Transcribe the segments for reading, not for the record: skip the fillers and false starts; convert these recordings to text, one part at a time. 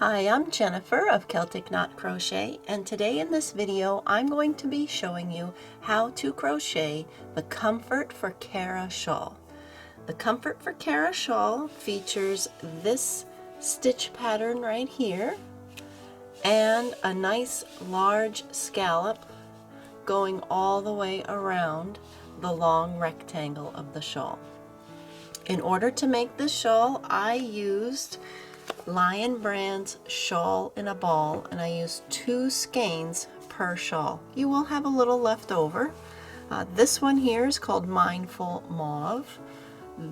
Hi, I'm Jennifer of Celtic Knot Crochet, and today in this video I'm going to be showing you how to crochet the Comfort for Cara Shawl. The Comfort for Cara Shawl features this stitch pattern right here and a nice large scallop going all the way around the long rectangle of the shawl. In order to make this shawl, I used Lion Brand's Shawl in a Ball, and I used 2 skeins per shawl. You will have a little left over. This one here is called Mindful Mauve.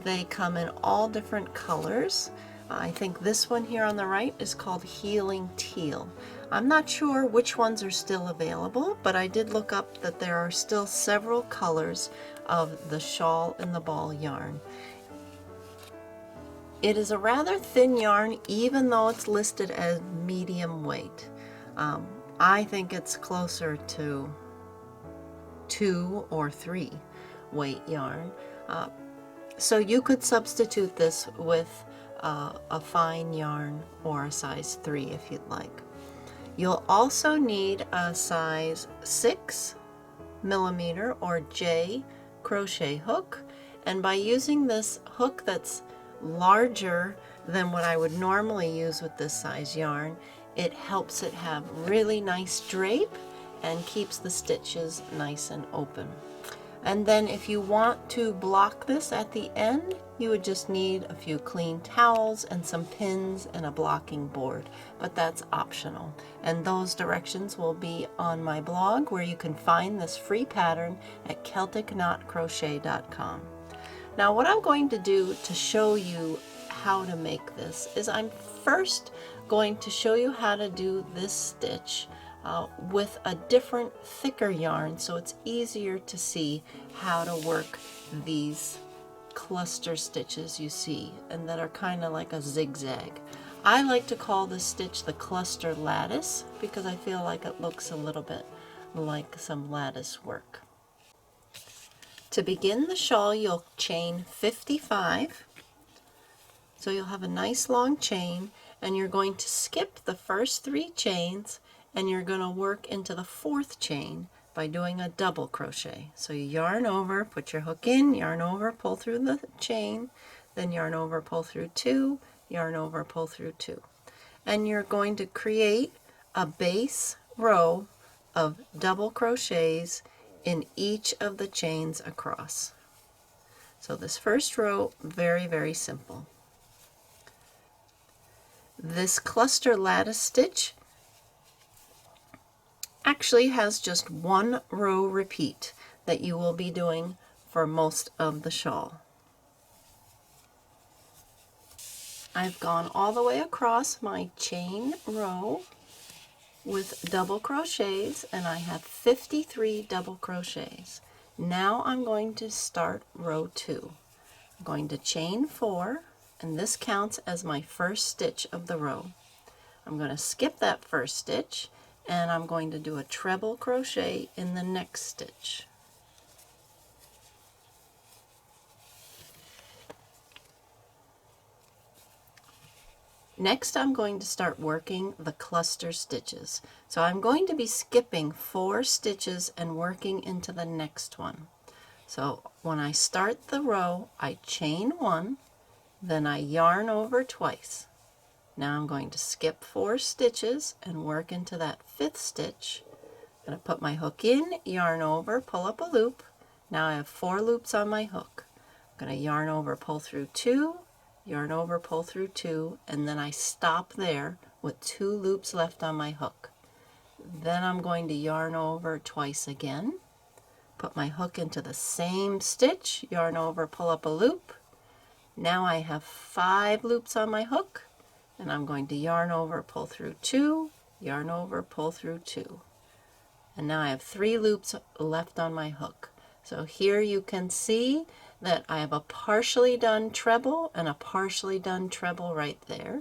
They come in all different colors. I think this one here on the right is called Healing Teal. I'm not sure which ones are still available, but I did look up that there are still several colors of the Shawl in the Ball yarn. It is a rather thin yarn, even though it's listed as medium weight. I think it's closer to 2 or 3 weight yarn. So you could substitute this with a fine yarn or a size 3 if you'd like. You'll also need a size 6mm or J crochet hook, and by using this hook that's larger than what I would normally use with this size yarn, it helps it have really nice drape and keeps the stitches nice and open. And then if you want to block this at the end, you would just need a few clean towels and some pins and a blocking board, but that's optional. And those directions will be on my blog, where you can find this free pattern at celticknotcrochet.com. Now what I'm going to do to show you how to make this is I'm first going to show you how to do this stitch with a different thicker yarn, so it's easier to see how to work these cluster stitches you see, and that are kind of like a zigzag. I like to call this stitch the cluster lattice because I feel like it looks a little bit like some lattice work. To begin the shawl, you'll chain 55. So you'll have a nice long chain, and you're going to skip the first 3 chains, and you're going to work into the 4th chain by doing a double crochet. So you yarn over, put your hook in, yarn over, pull through the chain, then yarn over, pull through 2, yarn over, pull through 2. And you're going to create a base row of double crochets in each of the chains across. So this first row, very, very simple. This cluster lattice stitch actually has just 1 row repeat that you will be doing for most of the shawl. I've gone all the way across my chain row with double crochets, and I have 53 double crochets. Now I'm going to start row 2. I'm going to chain 4, and this counts as my first stitch of the row. I'm going to skip that first stitch, and I'm going to do a treble crochet in the next stitch. Next, I'm going to start working the cluster stitches. So I'm going to be skipping 4 stitches and working into the next one. So when I start the row, I chain 1, then I yarn over twice. Now I'm going to skip 4 stitches and work into that 5th stitch. I'm going to put my hook in, yarn over, pull up a loop. Now I have 4 loops on my hook. I'm going to yarn over, pull through 2, yarn over, pull through 2, and then I stop there with 2 loops left on my hook. Then I'm going to yarn over twice again, put my hook into the same stitch, yarn over, pull up a loop. Now I have 5 loops on my hook, and I'm going to yarn over, pull through 2, yarn over, pull through 2. And now I have 3 loops left on my hook. So here you can see that I have a partially done treble and a partially done treble right there.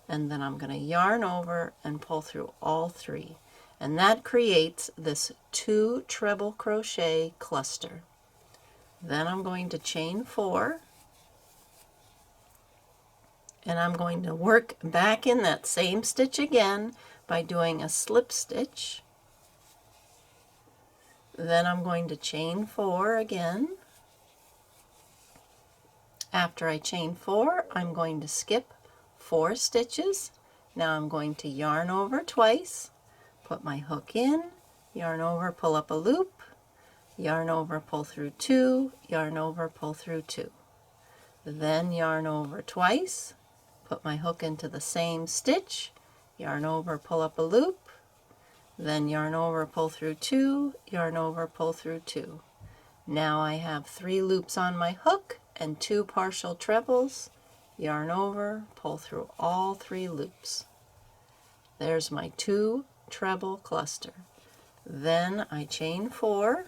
And then I'm going to yarn over and pull through all 3. And that creates this 2 treble crochet cluster. Then I'm going to chain 4 And I'm going to work back in that same stitch again by doing a slip stitch. Then I'm going to chain 4 again. After I chain 4, I'm going to skip 4 stitches. Now I'm going to yarn over twice, put my hook in, yarn over, pull up a loop, yarn over, pull through 2, yarn over, pull through 2. Then yarn over twice, put my hook into the same stitch, yarn over, pull up a loop, then yarn over, pull through 2, yarn over, pull through 2. Now I have 3 loops on my hook and 2 partial trebles, yarn over, pull through all 3 loops. There's my 2 treble cluster. Then I chain 4,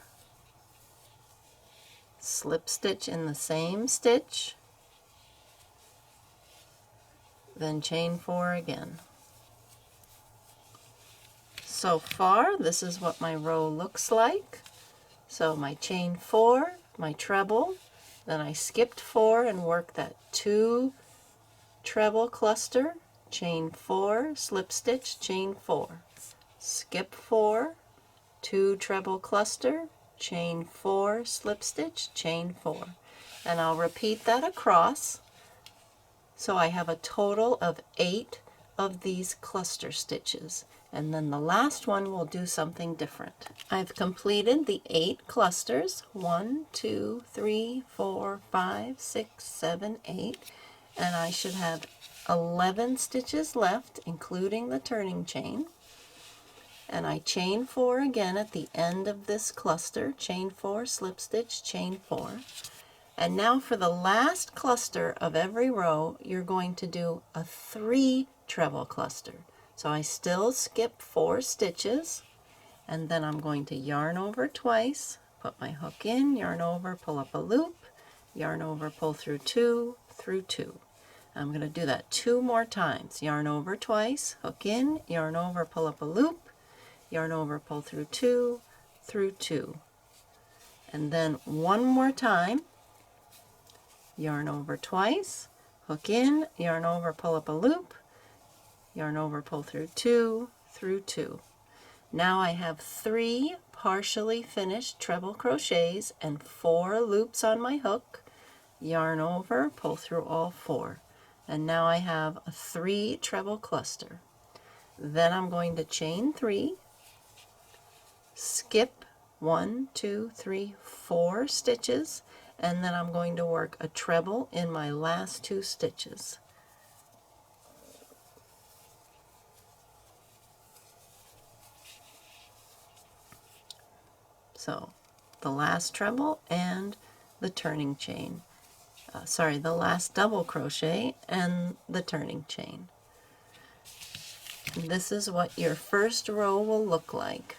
slip stitch in the same stitch, then chain 4 again. So far, this is what my row looks like. So my chain 4, my treble, then I skipped 4 and worked that 2 treble cluster, chain 4, slip stitch, chain 4, skip 4, 2 treble cluster, chain 4, slip stitch, chain 4. And I'll repeat that across. So I have a total of 8 of these cluster stitches. And then the last one will do something different. I've completed the 8 clusters, 1, 2, 3, 4, 5, 6, 7, 8, and I should have 11 stitches left, including the turning chain. And I chain 4 again at the end of this cluster, chain 4, slip stitch, chain 4. And now for the last cluster of every row, you're going to do a 3 treble cluster. So I still skip 4 stitches, and then I'm going to yarn over twice, put my hook in, yarn over, pull up a loop, yarn over, pull through 2, through 2. I'm going to do that 2 more times. Yarn over twice, hook in, yarn over, pull up a loop, yarn over, pull through 2, through 2. And then 1 more time, yarn over twice, hook in, yarn over, pull up a loop, yarn over, pull through 2, through 2. Now I have 3 partially finished treble crochets and 4 loops on my hook, yarn over, pull through all 4. And now I have a 3 treble cluster. Then I'm going to chain 3, skip 1, 2, 3, 4 stitches, and then I'm going to work a treble in my last 2 stitches. So the last treble and the turning chain. The last double crochet and the turning chain. And this is what your first row will look like.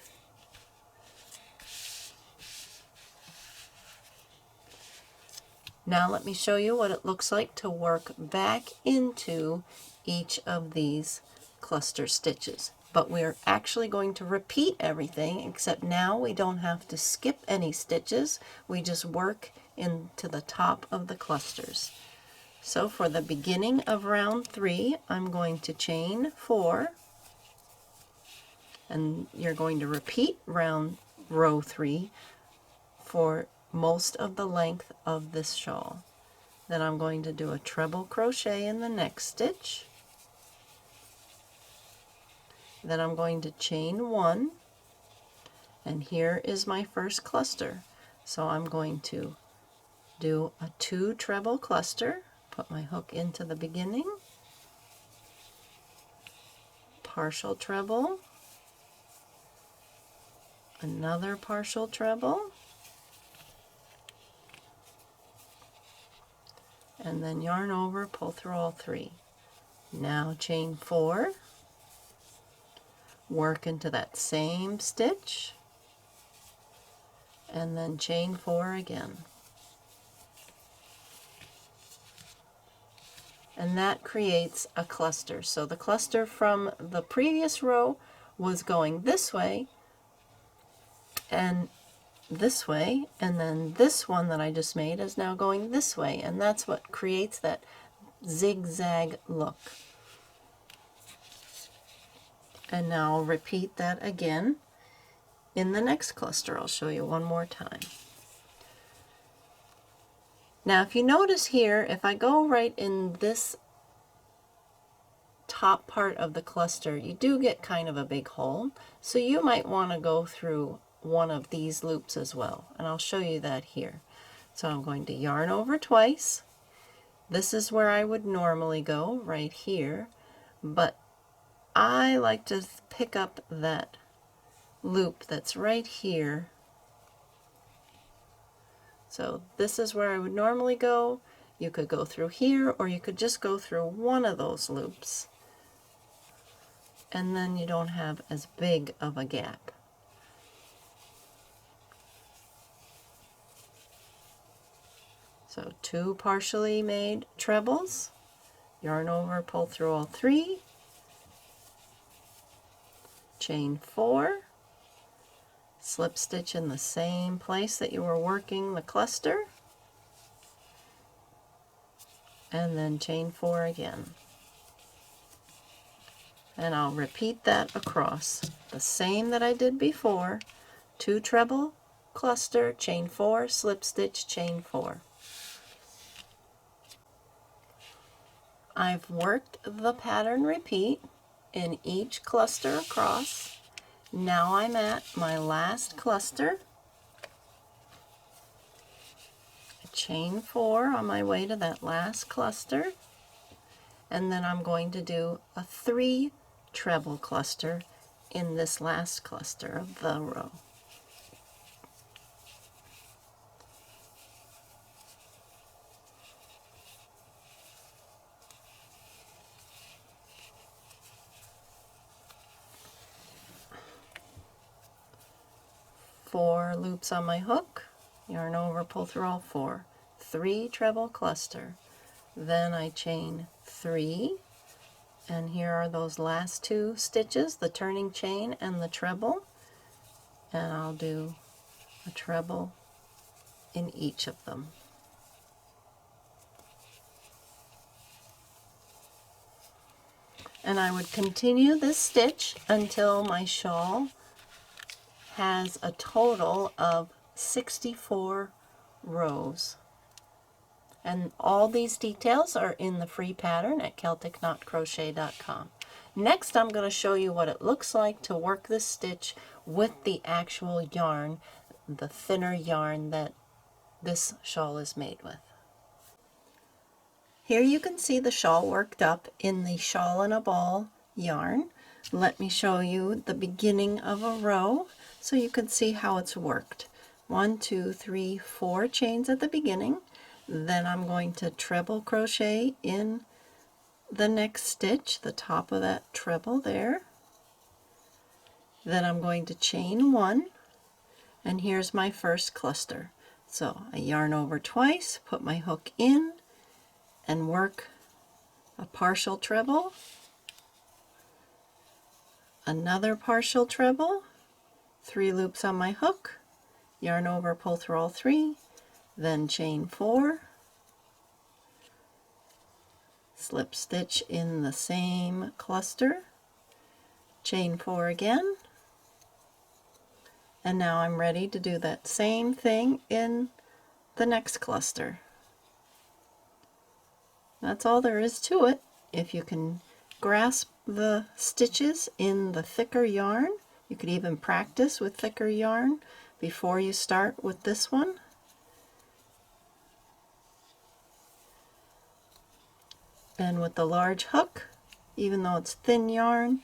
Now let me show you what it looks like to work back into each of these cluster stitches. But we're actually going to repeat everything, except now we don't have to skip any stitches. We just work into the top of the clusters. So for the beginning of round 3, I'm going to chain 4, and you're going to repeat row 3 for most of the length of this shawl. Then I'm going to do a treble crochet in the next stitch. Then I'm going to chain 1, and here is my first cluster. So I'm going to do a 2 treble cluster, put my hook into the beginning, partial treble, another partial treble, and then yarn over, pull through all 3. Now chain 4, work into that same stitch, and then chain 4 again. And that creates a cluster. So the cluster from the previous row was going this way, and this way, and then this one that I just made is now going this way, and that's what creates that zigzag look. And now I'll repeat that again in the next cluster. I'll show you one more time. Now if you notice here, if I go right in this top part of the cluster, you do get kind of a big hole, so you might want to go through one of these loops as well, and I'll show you that here. So I'm going to yarn over twice. This is where I would normally go, right here, but I like to pick up that loop that's right here. So this is where I would normally go. You could go through here, or you could just go through one of those loops, and then you don't have as big of a gap. So 2 partially made trebles, yarn over, pull through all 3, chain 4, slip stitch in the same place that you were working the cluster, and then chain 4 again. And I'll repeat that across, the same that I did before. 2 treble, cluster, chain 4, slip stitch, chain 4. I've worked the pattern repeat in each cluster across. Now I'm at my last cluster. Chain 4 on my way to that last cluster, and then I'm going to do a 3 treble cluster in this last cluster of the row. Four loops on my hook, yarn over, pull through all 4, 3 treble cluster, then I chain 3, and here are those last 2 stitches, the turning chain and the treble, and I'll do a treble in each of them. And I would continue this stitch until my shawl has a total of 64 rows. And all these details are in the free pattern at CelticKnotCrochet.com. Next, I'm going to show you what it looks like to work this stitch with the actual yarn, the thinner yarn that this shawl is made with. Here you can see the shawl worked up in the shawl in a ball yarn. Let me show you the beginning of a row so you can see how it's worked. 1, 2, 3, 4 chains at the beginning. Then I'm going to treble crochet in the next stitch, the top of that treble there. Then I'm going to chain 1, and here's my first cluster. So I yarn over twice, put my hook in, and work a partial treble, another partial treble, 3 loops on my hook, yarn over, pull through all 3, then chain 4, slip stitch in the same cluster, chain 4 again, and now I'm ready to do that same thing in the next cluster. That's all there is to it. If you can grasp the stitches in the thicker yarn, you could even practice with thicker yarn before you start with this one. And with the large hook, even though it's thin yarn,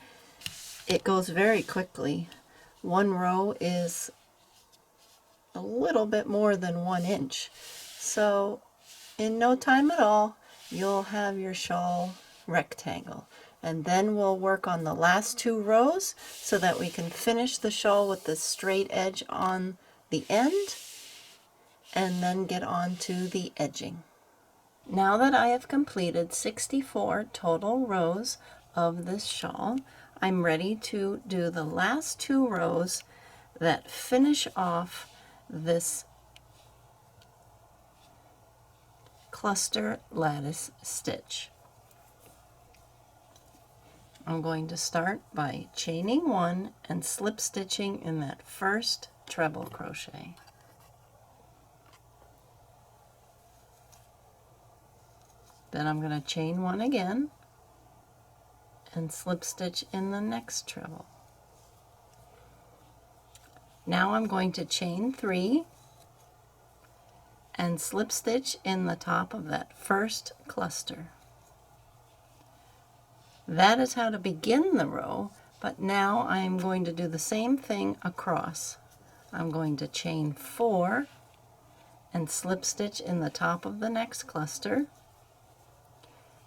it goes very quickly. One row is a little bit more than 1 inch. So in no time at all, you'll have your shawl rectangle. And then we'll work on the last 2 rows so that we can finish the shawl with the straight edge on the end and then get on to the edging. Now that I have completed 64 total rows of this shawl, I'm ready to do the last 2 rows that finish off this cluster lattice stitch. I'm going to start by chaining one and slip stitching in that first treble crochet. Then I'm going to chain one again and slip stitch in the next treble. Now I'm going to chain 3 and slip stitch in the top of that first cluster. That is how to begin the row, but now I'm going to do the same thing across. I'm going to chain 4 and slip stitch in the top of the next cluster,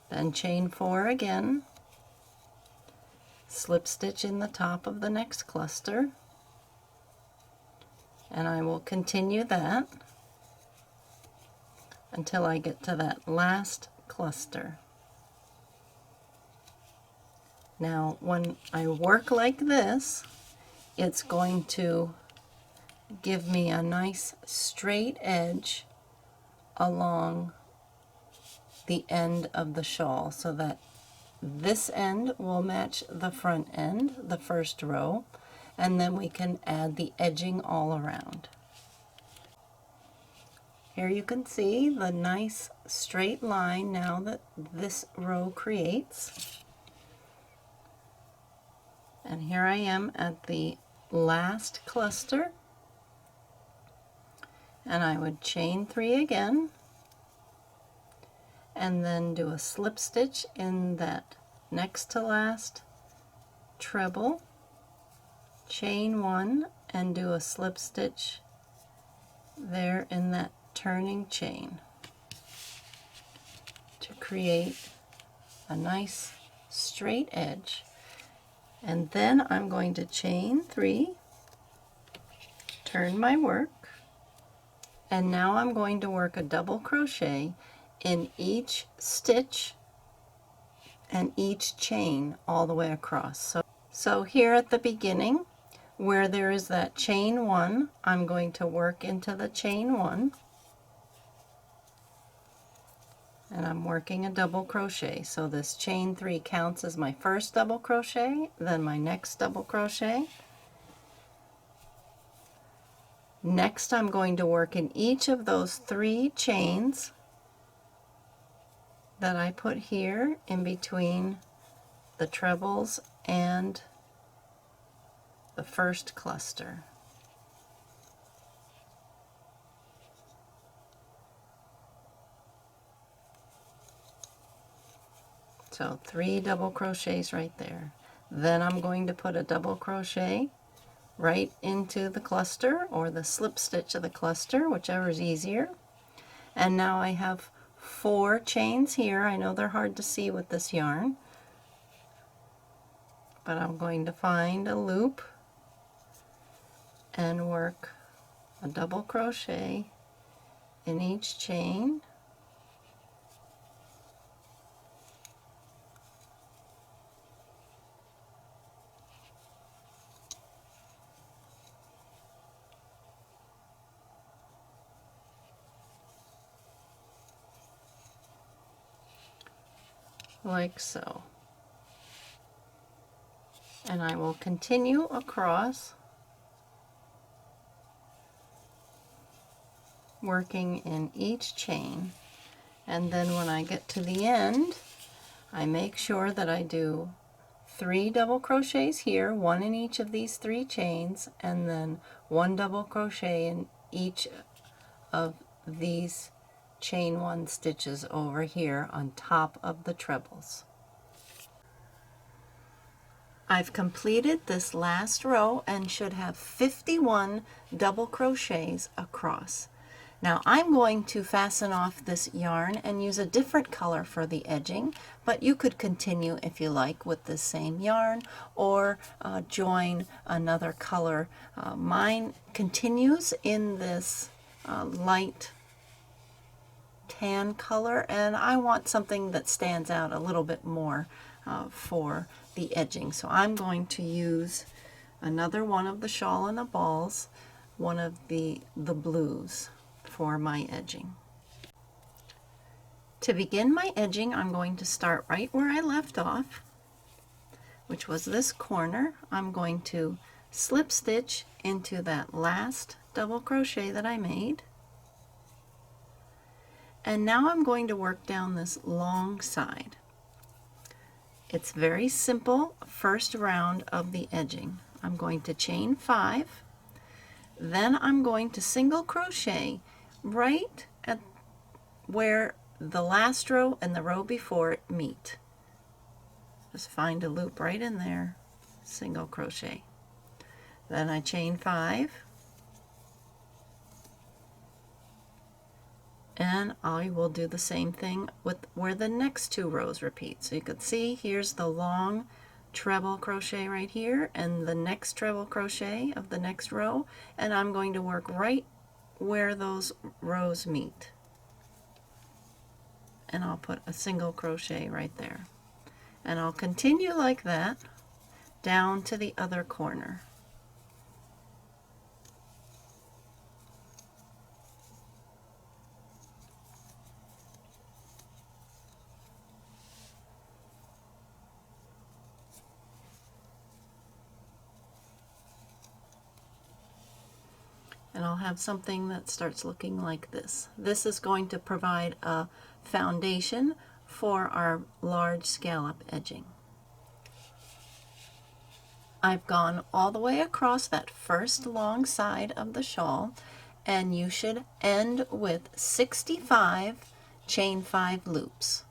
then chain 4 again, slip stitch in the top of the next cluster, and I will continue that until I get to that last cluster. Now, when I work like this, it's going to give me a nice straight edge along the end of the shawl, so that this end will match the front end, the first row, and then we can add the edging all around. Here you can see the nice straight line now that this row creates. And here I am at the last cluster, and I would chain 3 again and then do a slip stitch in that next to last treble, chain 1 and do a slip stitch there in that turning chain to create a nice straight edge. And then I'm going to chain 3, turn my work, and now I'm going to work a double crochet in each stitch and each chain all the way across. So here at the beginning, where there is that chain 1, I'm going to work into the chain 1, and I'm working a double crochet. So this chain 3 counts as my first double crochet, then my next double crochet. Next, I'm going to work in each of those 3 chains that I put here in between the trebles and the first cluster. So 3 double crochets right there. Then I'm going to put a double crochet right into the cluster, or the slip stitch of the cluster, whichever is easier. And now I have 4 chains here. I know they're hard to see with this yarn, but I'm going to find a loop and work a double crochet in each chain. Like so. And I will continue across, working in each chain, and then when I get to the end, I make sure that I do 3 double crochets here, 1 in each of these 3 chains, and then 1 double crochet in each of these chain 1 stitches over here on top of the trebles. I've completed this last row and should have 51 double crochets across. Now I'm going to fasten off this yarn and use a different color for the edging, but you could continue if you like with the same yarn, or join another color. Mine continues in this light tan color, and I want something that stands out a little bit more for the edging. So I'm going to use another one of the shawl and the balls, one of the blues for my edging. To begin my edging, I'm going to start right where I left off. which was this corner, I'm going to slip stitch into that last double crochet that I made. And now I'm going to work down this long side. It's very simple first round of the edging. I'm going to chain 5, then I'm going to single crochet right at where the last row and the row before it meet. Just find a loop right in there, single crochet. Then I chain 5, and I will do the same thing with where the next 2 rows repeat. So you can see here's the long treble crochet right here and the next treble crochet of the next row, and I'm going to work right where those rows meet. And I'll put a single crochet right there. And I'll continue like that down to the other corner. And I'll have something that starts looking like this. This is going to provide a foundation for our large scallop edging. I've gone all the way across that first long side of the shawl, and you should end with 65 chain 5 loops.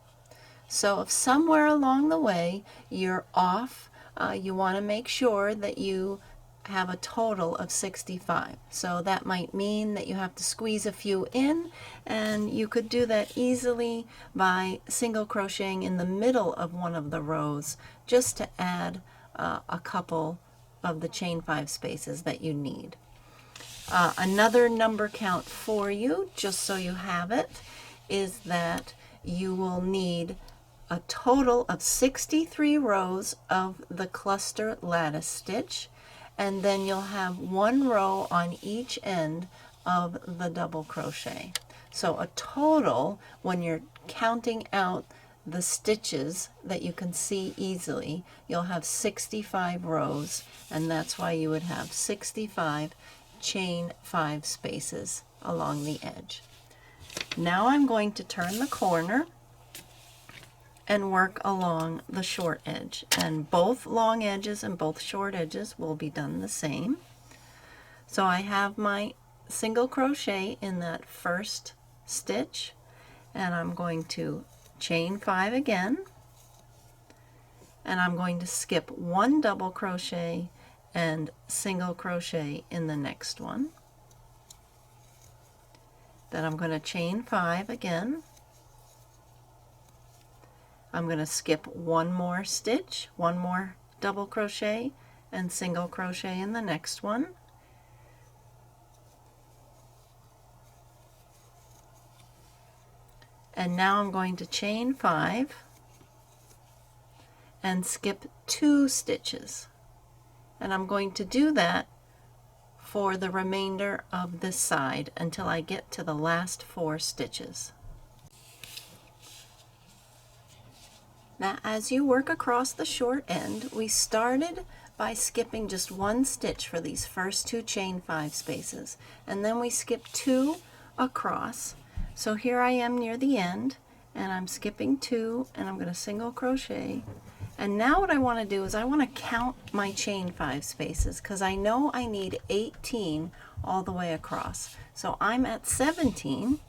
So if somewhere along the way you're off, you want to make sure that you have a total of 65. So that might mean that you have to squeeze a few in, and you could do that easily by single crocheting in the middle of one of the rows just to add a couple of the chain 5 spaces that you need. Another number count for you, just so you have it, is that you will need a total of 63 rows of the cluster lattice stitch, and then you'll have 1 row on each end of the double crochet. So a total, when you're counting out the stitches that you can see easily, you'll have 65 rows, and that's why you would have 65 chain 5 spaces along the edge. Now I'm going to turn the corner and work along the short edge, and both long edges and both short edges will be done the same. So I have my single crochet in that first stitch, and I'm going to chain 5 again, and I'm going to skip 1 double crochet and single crochet in the next one. Then I'm going to chain 5 again. I'm going to skip 1 more stitch, 1 more double crochet, and single crochet in the next one. And now I'm going to chain 5 and skip 2 stitches. And I'm going to do that for the remainder of this side until I get to the last 4 stitches. Now, as you work across the short end, we started by skipping just 1 stitch for these first 2 chain 5 spaces, and then we skipped 2 across. So here I am near the end, and I'm skipping 2, and I'm going to single crochet. And now what I want to do is I want to count my chain 5 spaces, because I know I need 18 all the way across. So I'm at 17,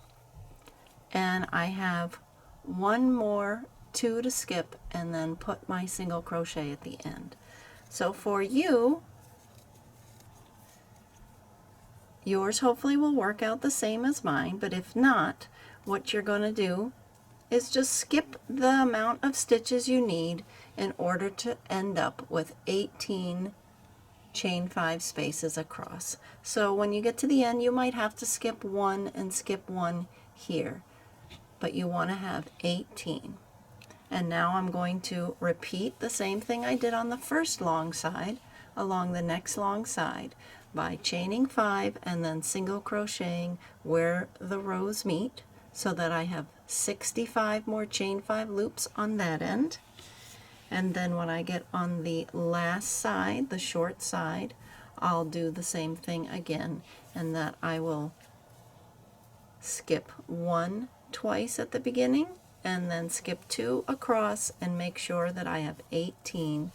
and I have 1 more 2 to skip, and then put my single crochet at the end. So for you, yours hopefully will work out the same as mine, but if not, what you're going to do is just skip the amount of stitches you need in order to end up with 18 chain 5 spaces across. So when you get to the end, you might have to skip 1 and skip 1 here, but you want to have 18. And now I'm going to repeat the same thing I did on the first long side along the next long side by chaining 5 and then single crocheting where the rows meet, so that I have 65 more chain 5 loops on that end. And then when I get on the last side, the short side, I'll do the same thing again, and that I will skip 1 twice at the beginning and then skip 2 across and make sure that I have 18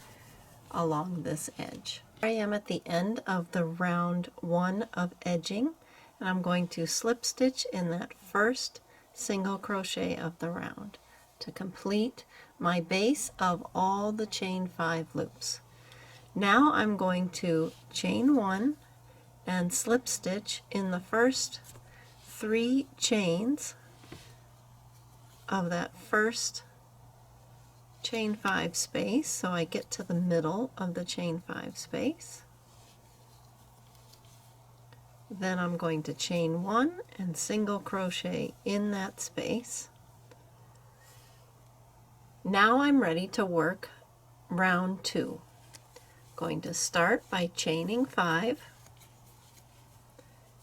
along this edge. I am at the end of the round 1 of edging, and I'm going to slip stitch in that first single crochet of the round to complete my base of all the chain 5 loops. Now I'm going to chain 1 and slip stitch in the first 3 chains of that first chain 5 space, so I get to the middle of the chain 5 space. Then I'm going to chain 1 and single crochet in that space. Now I'm ready to work round 2. Going to start by chaining 5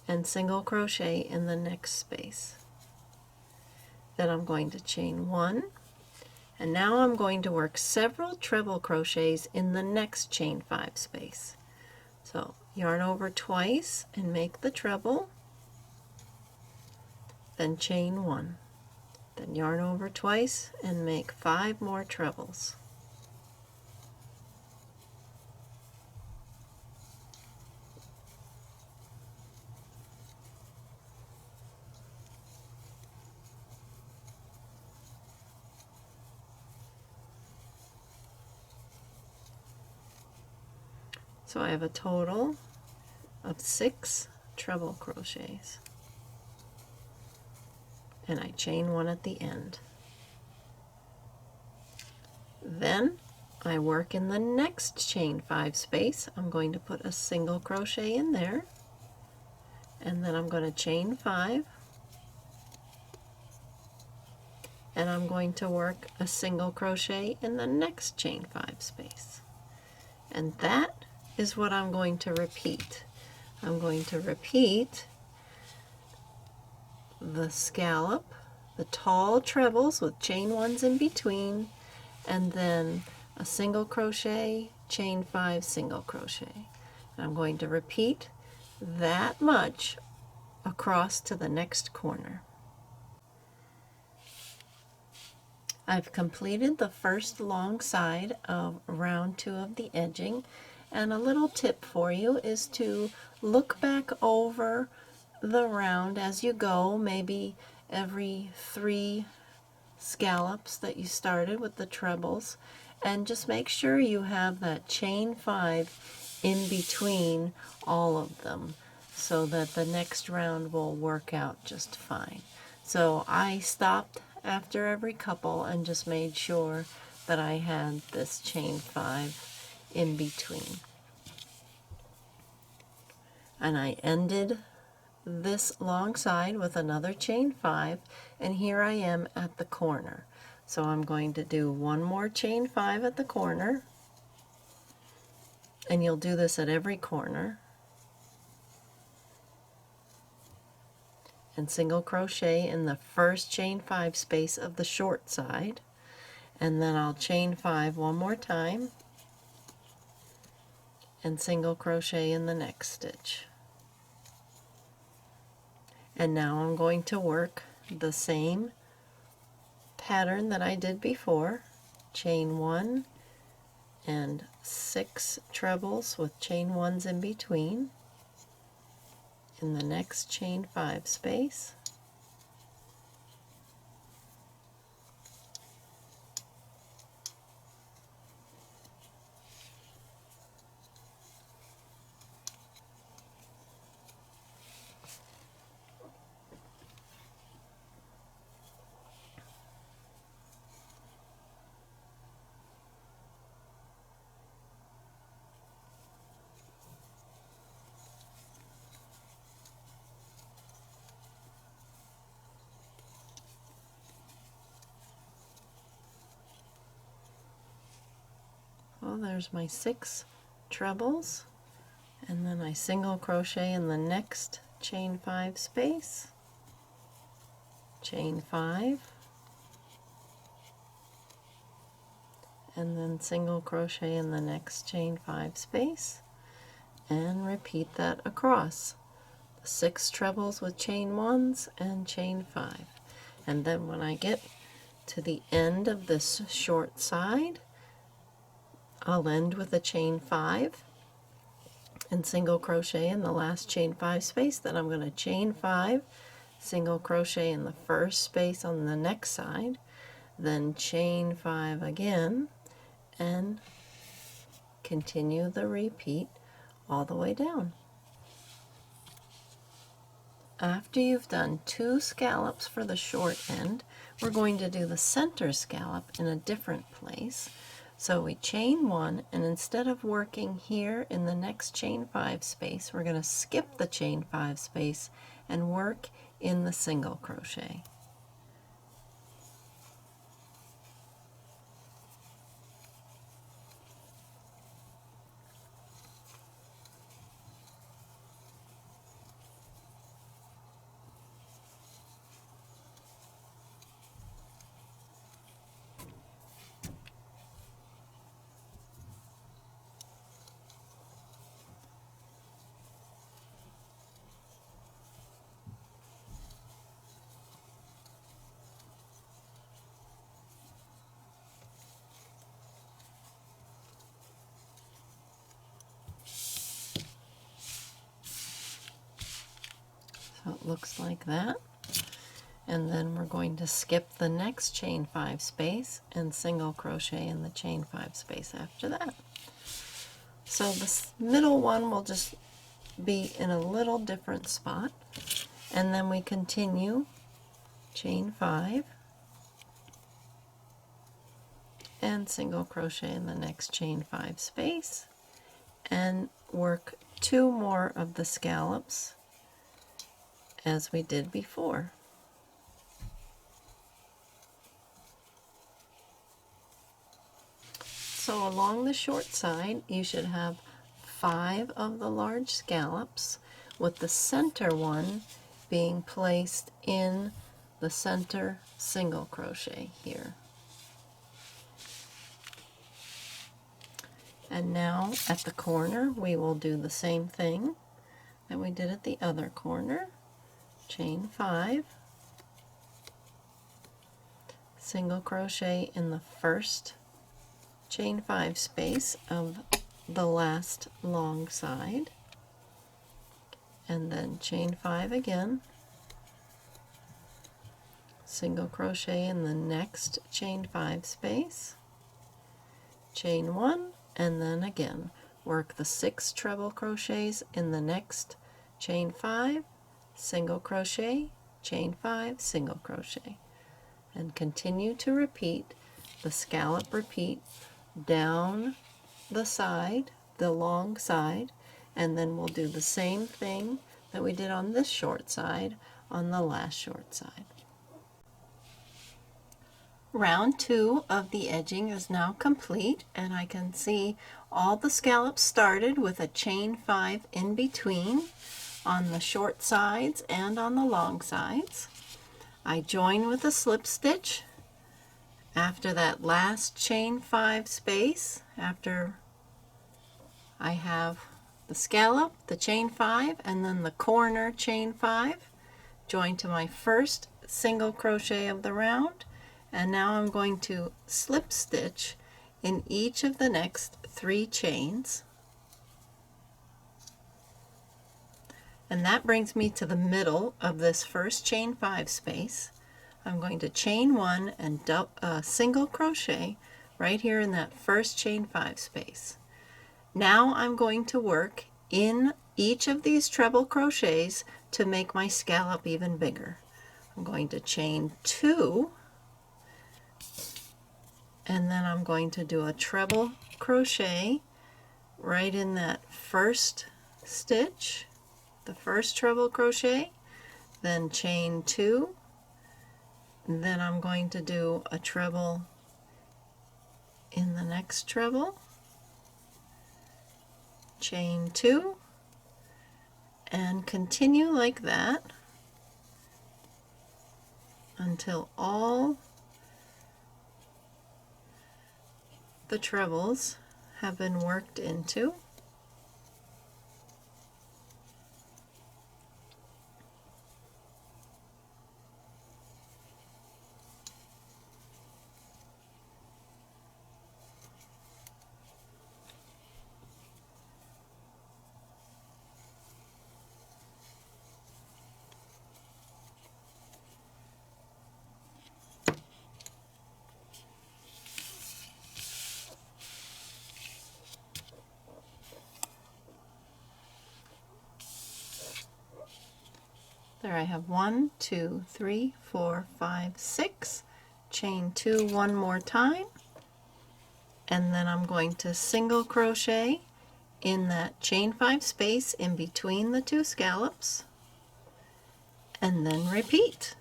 and single crochet in the next space. Then I'm going to chain 1, and now I'm going to work several treble crochets in the next chain 5 space. So yarn over twice and make the treble, then chain 1, then yarn over twice and make 5 more trebles. So I have a total of 6 treble crochets, and I chain 1 at the end. Then I work in the next chain 5 space. I'm going to put a single crochet in there, and then I'm going to chain 5, and I'm going to work a single crochet in the next chain 5 space. And that is what I'm going to repeat. I'm going to repeat the scallop, the tall trebles with chain 1s in between, and then a single crochet, chain 5, single crochet. And I'm going to repeat that much across to the next corner. I've completed the first long side of round 2 of the edging, and a little tip for you is to look back over the round as you go, maybe every 3 scallops that you started with the trebles, and just make sure you have that chain 5 in between all of them so that the next round will work out just fine. So I stopped after every couple and just made sure that I had this chain 5 in between. And I ended this long side with another chain 5, and here I am at the corner. So I'm going to do one more chain 5 at the corner, and you'll do this at every corner, and single crochet in the first chain 5 space of the short side, and then I'll chain 5 one more time and single crochet in the next stitch. And now I'm going to work the same pattern that I did before, chain 1 and 6 trebles with chain 1s in between in the next chain 5 space. Well, there's my 6 trebles, and then I single crochet in the next chain 5 space, chain 5, and then single crochet in the next chain 5 space, and repeat that across. 6 trebles with chain 1s and chain 5. And then when I get to the end of this short side, I'll end with a chain 5 and single crochet in the last chain 5 space. Then I'm going to chain 5, single crochet in the first space on the next side, then chain 5 again, and continue the repeat all the way down. After you've done 2 scallops for the short end, we're going to do the center scallop in a different place. So we chain 1, and instead of working here in the next chain 5 space, we're going to skip the chain 5 space and work in the single crochet. So it looks like that. And then we're going to skip the next chain 5 space and single crochet in the chain 5 space after that. So this middle one will just be in a little different spot, and then we continue chain 5 and single crochet in the next chain 5 space and work 2 more of the scallops as we did before. So along the short side you should have 5 of the large scallops, with the center one being placed in the center single crochet here. And now at the corner we will do the same thing that we did at the other corner. Chain 5, single crochet in the first chain 5 space of the last long side, and then chain 5 again, single crochet in the next chain 5 space, chain 1, and then again work the 6 treble crochets in the next chain 5, single crochet, chain 5, single crochet, and continue to repeat the scallop repeat down the side, the long side, and then we'll do the same thing that we did on this short side on the last short side. Round 2 of the edging is now complete, and I can see all the scallops started with a chain 5 in between on the short sides and on the long sides. I join with a slip stitch after that last chain 5 space. After I have the scallop, the chain 5, and then the corner chain 5, join to my first single crochet of the round, and now I'm going to slip stitch in each of the next 3 chains. And that brings me to the middle of this first chain 5 space. I'm going to chain 1 and single crochet right here in that first chain 5 space. Now I'm going to work in each of these treble crochets to make my scallop even bigger. I'm going to chain 2, and then I'm going to do a treble crochet right in that first stitch, the first treble crochet, then chain 2, then I'm going to do a treble in the next treble, chain 2, and continue like that until all the trebles have been worked into. There I have 1, 2, 3, 4, 5, 6. Chain 2 one more time, and then I'm going to single crochet in that chain 5 space in between the 2 scallops, and then repeat.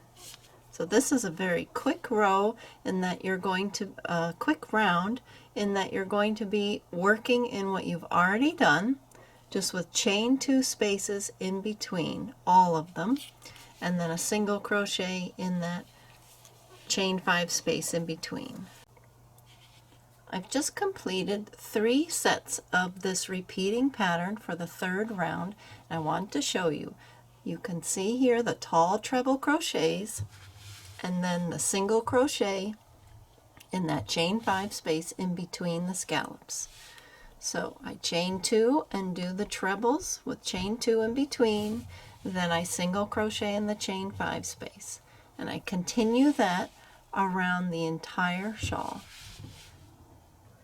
So this is a very quick row in that you're going to quick round in that you're going to be working in what you've already done, just with chain 2 spaces in between all of them, and then a single crochet in that chain 5 space in between. I've just completed 3 sets of this repeating pattern for the 3rd round. I want to show you. You can see here the tall treble crochets and then the single crochet in that chain 5 space in between the scallops. So I chain 2 and do the trebles with chain 2 in between, then I single crochet in the chain 5 space, and I continue that around the entire shawl.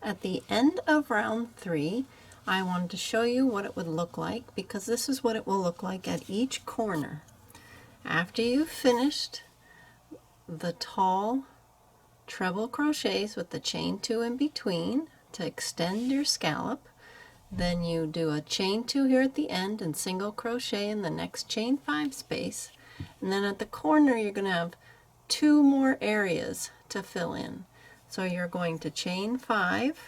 At the end of round 3, I wanted to show you what it would look like, because this is what it will look like at each corner. After you've finished the tall treble crochets with the chain 2 in between to extend your scallop, then you do a chain 2 here at the end and single crochet in the next chain 5 space, and then at the corner you're going to have 2 more areas to fill in. So you're going to chain 5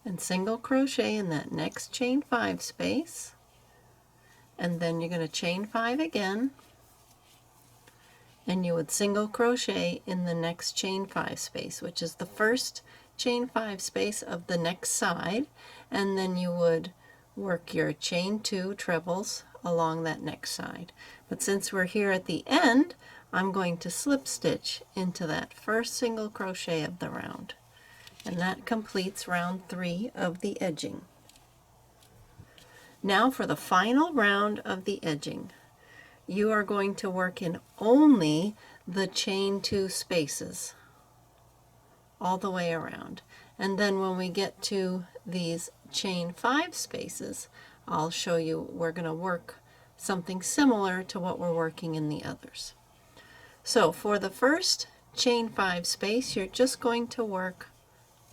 and single crochet in that next chain 5 space, and then you're going to chain 5 again, and you would single crochet in the next chain 5 space, which is the first chain 5 space of the next side, and then you would work your chain 2 trebles along that next side. But since we're here at the end, I'm going to slip stitch into that first single crochet of the round, and that completes round 3 of the edging. Now for the final round of the edging, you are going to work in only the chain 2 spaces all the way around, and then when we get to these chain 5 spaces, I'll show you we're going to work something similar to what we're working in the others. So for the first chain 5 space, you're just going to work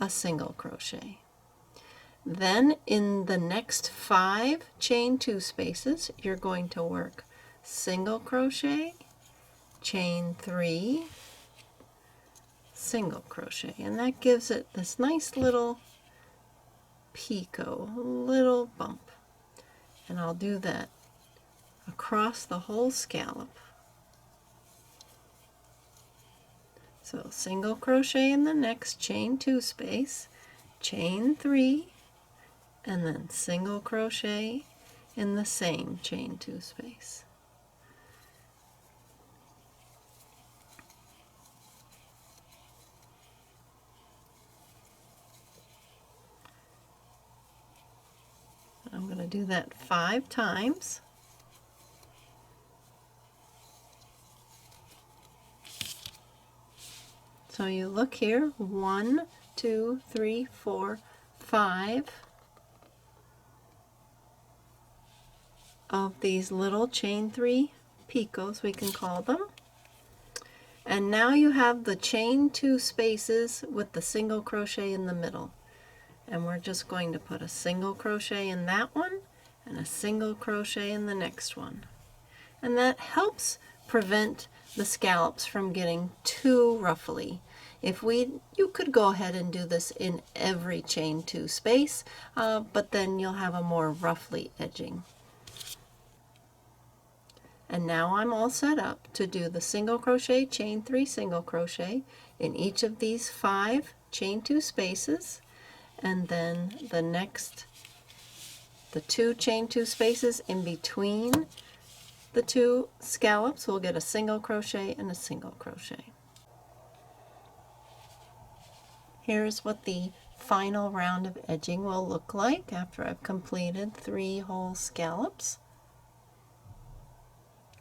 a single crochet. Then in the next 5 chain 2 spaces, you're going to work single crochet, chain 3, single crochet, and that gives it this nice little picot, little bump. And I'll do that across the whole scallop. So single crochet in the next chain 2 space, chain 3, and then single crochet in the same chain 2 space. I'm going to do that 5 times. So you look here, 1, 2, 3, 4, 5 of these little chain 3 picots, we can call them. And now you have the chain 2 spaces with the single crochet in the middle. And we're just going to put a single crochet in that one and a single crochet in the next one. And that helps prevent the scallops from getting too ruffly. You could go ahead and do this in every chain 2 space, but then you'll have a more roughly edging. And now I'm all set up to do the single crochet, chain 3 single crochet in each of these 5 chain 2 spaces, and then the 2 chain 2 spaces in between the 2 scallops will get a single crochet and a single crochet. Here's what the final round of edging will look like after I've completed 3 whole scallops.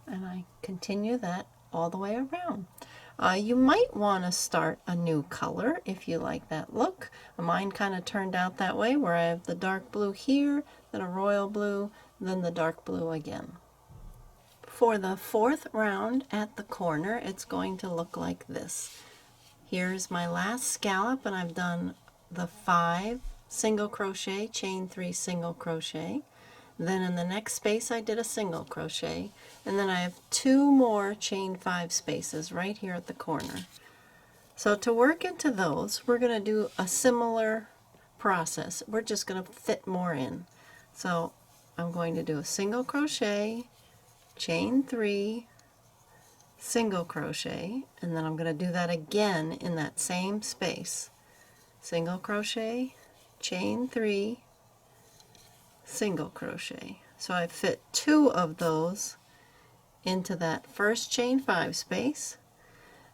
And I continue that all the way around. You might want to start a new color if you like that look. Mine kind of turned out that way, where I have the dark blue here, then a royal blue, then the dark blue again. For the 4th round at the corner, it's going to look like this. Here's my last scallop, and I've done the 5 single crochet, chain 3 single crochet. Then in the next space I did a single crochet, and then I have 2 more chain 5 spaces right here at the corner. So to work into those, we're going to do a similar process. We're just going to fit more in. So I'm going to do a single crochet, chain 3, single crochet, and then I'm going to do that again in that same space. Single crochet, chain 3, single crochet. So I fit 2 of those into that first chain 5 space.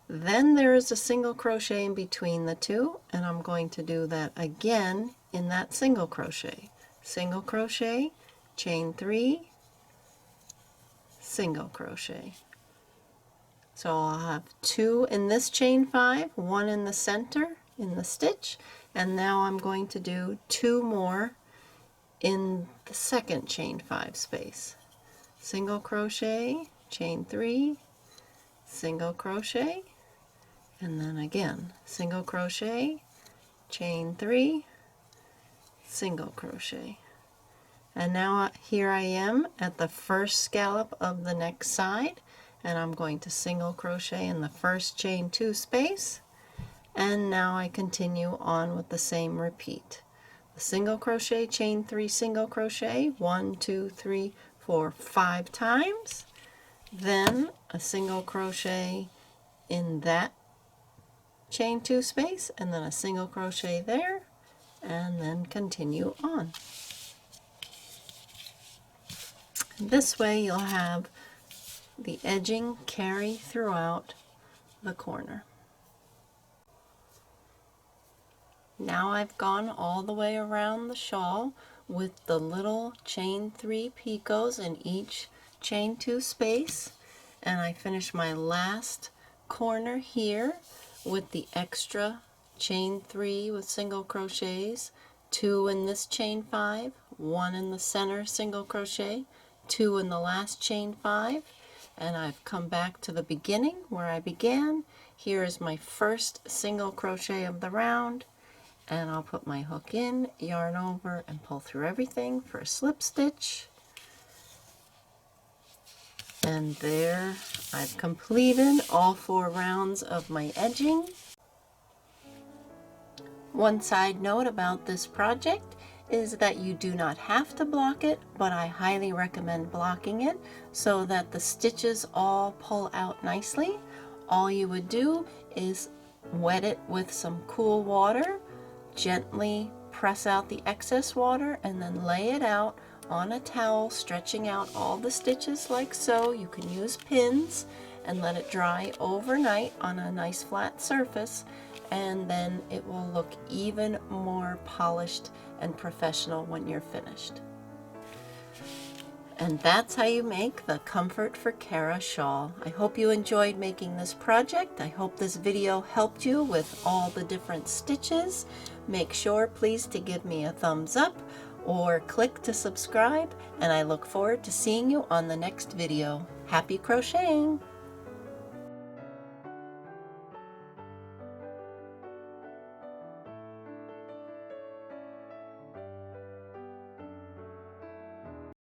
Then there is a single crochet in between the 2, and I'm going to do that again in that single crochet. Single crochet, chain 3, single crochet. So I'll have 2 in this chain 5, 1 in the center in the stitch, and now I'm going to do 2 more in the second chain 5 space. Single crochet, chain 3, single crochet, and then again single crochet, chain 3, single crochet. And now here I am at the first scallop of the next side, and I'm going to single crochet in the first chain 2 space, and now I continue on with the same repeat. The single crochet, chain 3, single crochet 1, 2, 3, 4, 5 times, then a single crochet in that chain 2 space, and then a single crochet there, and then continue on. This way you'll have the edging carry throughout the corner. Now I've gone all the way around the shawl with the little chain 3 picots in each chain 2 space, and I finished my last corner here with the extra chain 3 with single crochets, 2 in this chain 5, 1 in the center single crochet, 2 in the last chain 5, and I've come back to the beginning where I began. Here is my first single crochet of the round, and I'll put my hook in, yarn over, and pull through everything for a slip stitch. And there I've completed all 4 rounds of my edging. One side note about this project is that you do not have to block it, but I highly recommend blocking it so that the stitches all pull out nicely. All you would do is wet it with some cool water, gently press out the excess water, and then lay it out on a towel, stretching out all the stitches like so. You can use pins and let it dry overnight on a nice flat surface, and then it will look even more polished and professional when you're finished. And that's how you make the Comfort for Cara shawl. I hope you enjoyed making this project. I hope this video helped you with all the different stitches. Make sure, please, to give me a thumbs up or click to subscribe, and I look forward to seeing you on the next video. Happy crocheting!